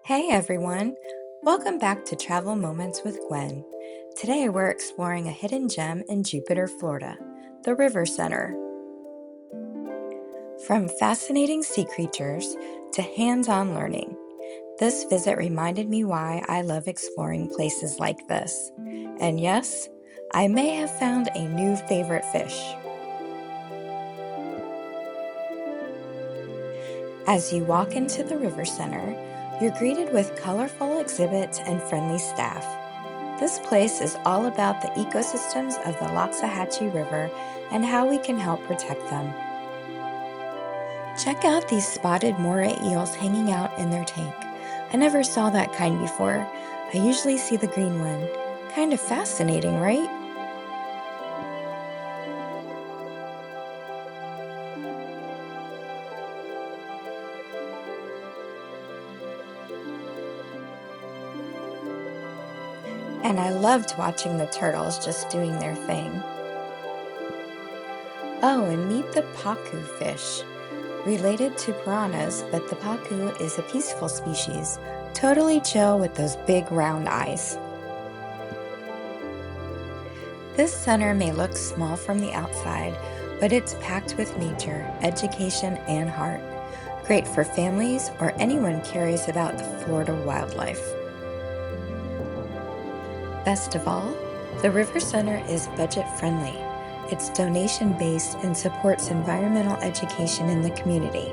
Hey everyone! Welcome back to Travel Moments with Gwen. Today we're exploring a hidden gem in Jupiter, Florida, the River Center. From fascinating sea creatures to hands-on learning, this visit reminded me why I love exploring places like this. And yes, I may have found a new favorite fish. As you walk into the River Center, you're greeted with colorful exhibits and friendly staff. This place is all about the ecosystems of the Loxahatchee River and how we can help protect them. Check out these spotted moray eels hanging out in their tank. I never saw that kind before. I usually see the green one. Kind of fascinating, right? And I loved watching the turtles just doing their thing. Oh, and meet the pacu fish. Related to piranhas, but the pacu is a peaceful species, totally chill with those big round eyes. This center may look small from the outside, but it's packed with nature, education, and heart. Great for families or anyone curious about the Florida wildlife. Best of all, the River Center is budget friendly. It's donation based and supports environmental education in the community.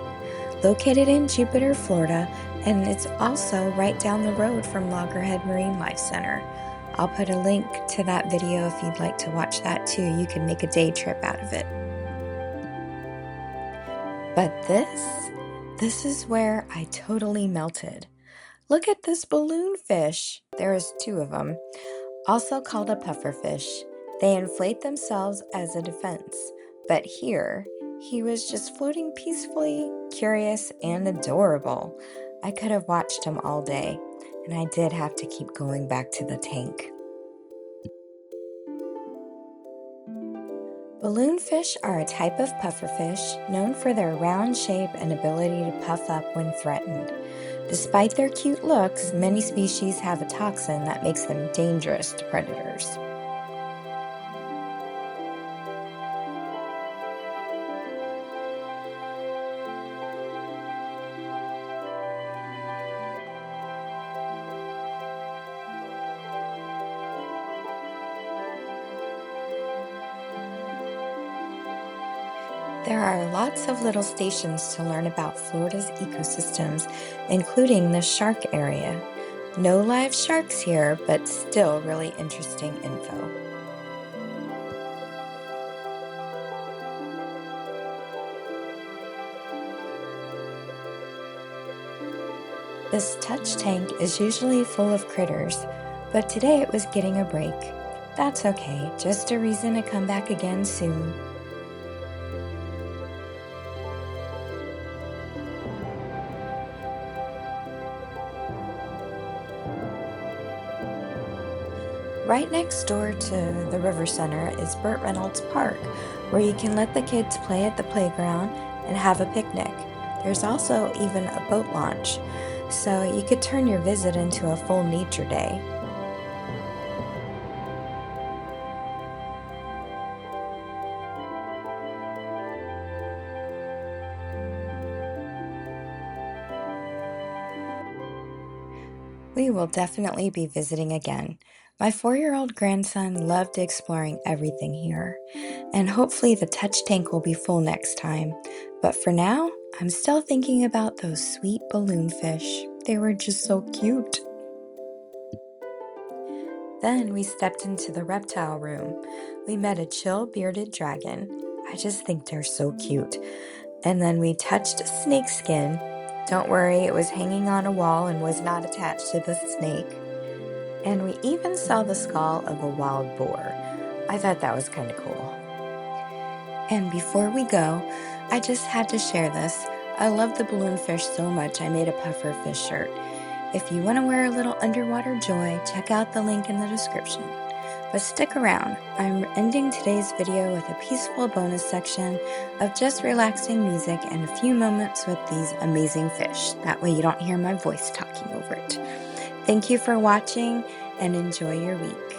Located in Jupiter, Florida, and it's also right down the road from Loggerhead Marine Life Center. I'll put a link to that video if you'd like to watch that too. You can make a day trip out of it. But this is where I totally melted. Look at this balloon fish. There is two of them, also called a pufferfish. They inflate themselves as a defense, but here, he was just floating peacefully, curious, and adorable. I could have watched him all day, and I did have to keep going back to the tank. Balloonfish are a type of pufferfish known for their round shape and ability to puff up when threatened. Despite their cute looks, many species have a toxin that makes them dangerous to predators. There are lots of little stations to learn about Florida's ecosystems, including the shark area. No live sharks here, but still really interesting info. This touch tank is usually full of critters, but today it was getting a break. That's okay, just a reason to come back again soon. Right next door to the River Center is Burt Reynolds Park, where you can let the kids play at the playground and have a picnic. There's also even a boat launch, so you could turn your visit into a full nature day. We will definitely be visiting again. My 4-year-old grandson loved exploring everything here, and hopefully the touch tank will be full next time. But for now, I'm still thinking about those sweet balloon fish. They were just so cute. Then we stepped into the Reptile Room. We met a chill bearded dragon. I just think they're so cute. And then we touched a snake skin. Don't worry, it was hanging on a wall and was not attached to the snake. And we even saw the skull of a wild boar. I thought that was kind of cool. And before we go, I just had to share this. I love the balloonfish so much I made a pufferfish shirt. If you want to wear a little underwater joy, check out the link in the description. But stick around. I'm ending today's video with a peaceful bonus section of just relaxing music and a few moments with these amazing fish. That way you don't hear my voice talking over it. Thank you for watching and enjoy your week.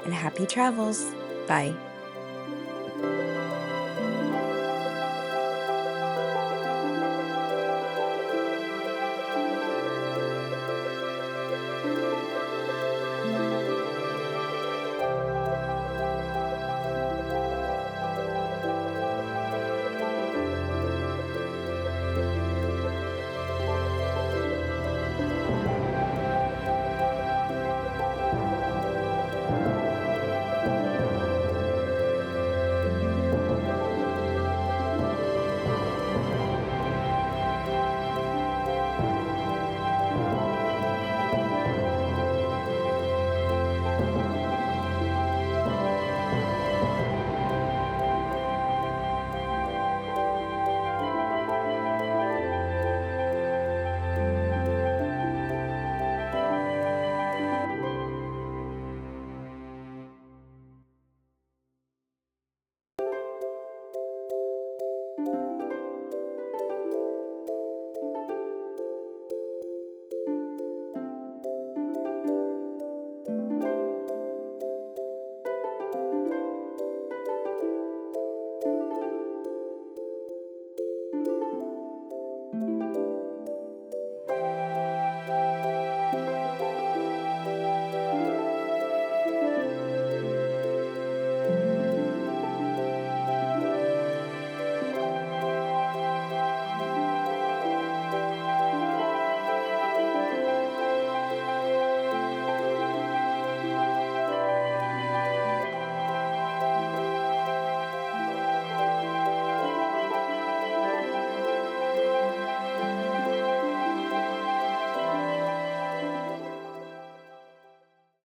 And happy travels. Bye.